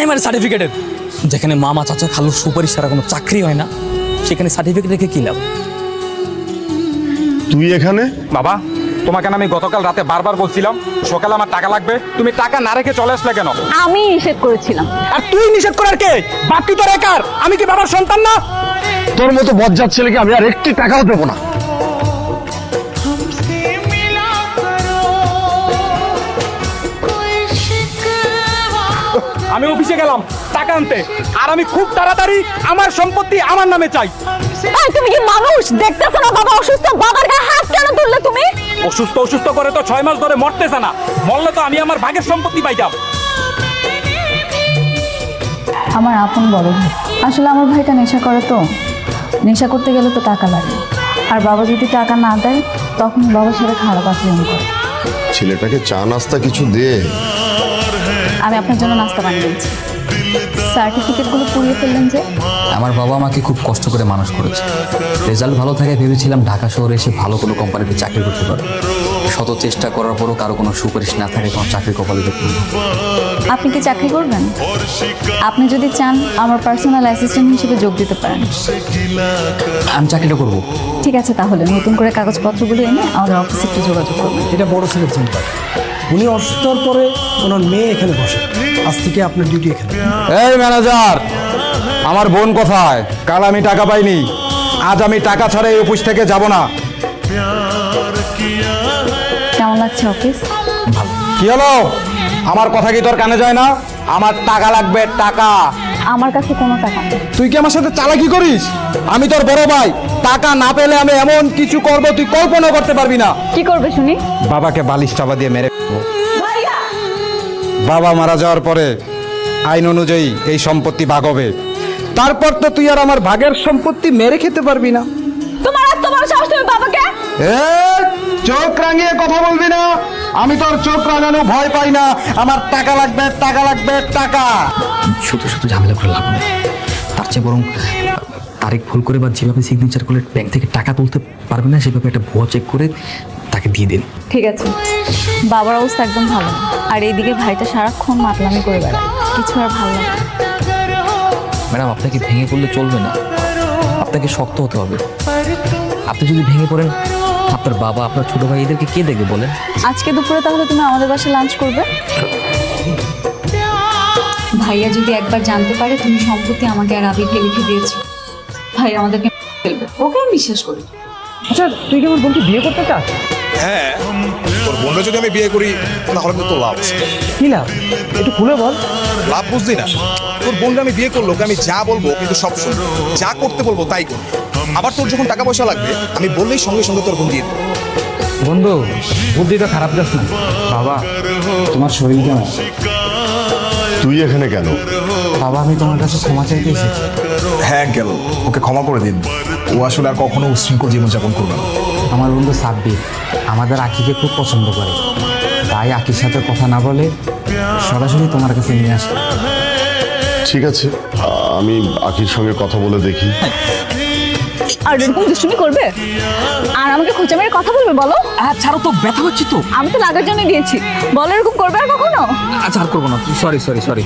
Primary সার্টিফিকেটের, যেখানে মামা চাচা খালুর সুপারিশ ছাড়া কোনো চাকরি হয় না, সেখানে সার্টিফিকেট রেখে কি লাভ? তুই এখানে? বাবা, তোমাকে না আমি গতকাল রাতে বারবার বলছিলাম সকালে আমার টাকা লাগবে, তুমি টাকা না রেখে চলে আসলে কেন? আমি নিষেধ করেছিলাম। আর তুই নিষেধ করার কে? বাকি তোর একার, আমি কি বাবার সন্তান না? তোর মতো বজ্জাত ছেলেকে আমি আর একটি টাকাও দেবো না। আমি অফিসে গেলাম টাকা আনতে, আর আমি খুব তাড়াতাড়ি আমার সম্পত্তি আমার নামে চাই। এই তুমি কি মানুষ? দেখতেছো না বাবা অসুস্থ, বাবার গায়ে হাত কেন তুললে তুমি? অসুস্থ অসুস্থ করে তো 6 মাস ধরে মরতেছে না, মরলে তো আমি আমার ভাগের সম্পত্তি পাইতাম। আমার আপন বড় ভাই, আসলে আমার ভাইটা নেশা করে, তো নেশা করতে গেলে তো টাকা লাগে, আর বাবা যদি টাকা না দেয় তখন বাবার সাথে খারাপ আচরণ করে। ছেলেটাকে চা নাস্তা কিছু দে। আমি আপনার জন্য নাস্তা বানিয়ে দিচ্ছি। সার্টিফিকেটগুলো পুড়িয়ে ফেললেন যে? আমার বাবা আমাকে খুব কষ্ট করে মানুষ করেছে, রেজাল্ট ভালো থাকে ভেবেছিলাম ঢাকা শহরে এসে ভালো কোনো কোম্পানিতে চাকরি করতে পারবো। শত চেষ্টা করার পরও কারো কোনো সুপারিশ না থাকে, কোনো চাকরি কপালে দেখুন। আপনি কি চাকরি করবেন? আপনি যদি চান আমার পার্সোনাল অ্যাসিস্ট্যান্ট হিসেবে যোগ দিতে পারেন। আমি চাকরিটা করবো। ঠিক আছে, তাহলে নতুন করে কাগজপত্রগুলো এনে আমাদের অফিসে একটু যোগাযোগ করবেন। এটা বড় ছেলের চিন্তা। উনি অসুস্থর পরে ওনার মেয়ে এখানে বসে, আজ থেকে আপনার ডিউটি এখানে। এই ম্যানেজার, আমার বোন কোথায়? কাল আমি টাকা পাইনি, আজ আমি টাকা ছাড়া এই অফিস থেকে যাব না। কেমন লাগছে অফিস? কি হলো? আমার কথা কি তোর কানে যায় না? আমার টাকা লাগবে, টাকা। আমার কাছে কোনো টাকা নেই। তুই কি আমার সাথে চালাকি করিস? আমি তোর বড় ভাই, টাকা না পেলে আমি এমন কিছু করব তুই কল্পনা করতে পারবি না। কি করবে শুনি? বাবাকে বালিশ চাপা দিয়ে মেরে ফেলবো। বাবা মারা যাওয়ার পরে আইন অনুযায়ী এই সম্পত্তি ভাগ হবে, তারপর তো তুই আর আমার ভাগের সম্পত্তি মেরে খেতে পারবি না। তোমার এত বড় সাহস, তুমি বাবাকে? চোখ রাঙিয়ে কথা বলবি না, আমি তোর চোখ রাঙানো ভয় পাই না। আমার টাকা লাগবে, টাকা লাগবে, টাকা। শুধু শুধু ঝামেলা করে লাভ নেই, তার চেয়ে বরং তারিখ ভুল করে বা যেভাবে সিগনেচার করলে ব্যাংক থেকে টাকা তুলতে পারবে না সেভাবে একটা ভুয়া চেক করে তাকে দিয়ে দিন। ঠিক আছে, বাবার অবস্থা একদম ভালো না, আর এইদিকে ভাইটা সারাক্ষণ মাতলামি করে বেড়ায়, কিছু আর ভালো লাগে না। ম্যাডাম, আপনাকে ভেঙে পড়লে চলবে না, আপনাকে শক্ত হতে হবে। আপনি যদি ভেঙে পড়েন, আপনার বাবা, আপনার ছোট ভাই, এদেরকে কে দেখবে বলেন? আজকে দুপুরে তাহলে তুমি আমাদের বাসায় লাঞ্চ করবে? ভাইয়া যদি একবার জানতে পারে তুমি সম্পত্তি আমাকে আর আবিরকে লিখে দিয়েছো, ভাই আমাদেরকে ফেলবে। ওকে আমি বিশ্বাস করি। আচ্ছা, তুই কি আমার বোনকে বিয়ে করতে চাস? হ্যাঁ, তোর বোনরা যদি আমি বিয়ে করি তাহলে তো লাভ আছে। কি লাভ? একটু খুলে বল। লাভ বুঝলি না? তোর বোনরা আমি বিয়ে করলো, ওকে আমি যা বলবো কিন্তু সব শুনবো, যা করতে বলবো তাই করবো। আবার তোর যখন টাকা পয়সা লাগবে আমি বললেই সঙ্গে সঙ্গে তোর বোন দিয়ে দেবো। বন্ধু, বুদ্ধিটা খারাপ যাস না। বাবা, তোমার শরীর কেমন? তুই এখানে কেন? বাবা, আমি তোমার কাছে ক্ষমা চাইতে এসেছি। হ্যাঁ গেল, ওকে ক্ষমা করে দিন। ও আসলে আর কখনো উশৃঙ্খল জীবনযাপন করবে না। আমার বন্ধু সাব্বির আমাদের আখিকে খুব পছন্দ করে, তাই আখির সাথে কথা না বলে সরাসরি তোমার কাছে নিয়ে আসলাম। ঠিক আছে, আমি আখির সঙ্গে কথা বলে দেখি। আর এরকম দুষ্টুমি করবে আর আমাকে খোঁচা মেরে কথা বলবে? বলো। ছাড়ো তো, ব্যথা হচ্ছে তো। আমি তো লাগার জন্য দিয়েছি, বলো এরকম করবে আর কখনো? আচ্ছা, আর করবো না, সরি।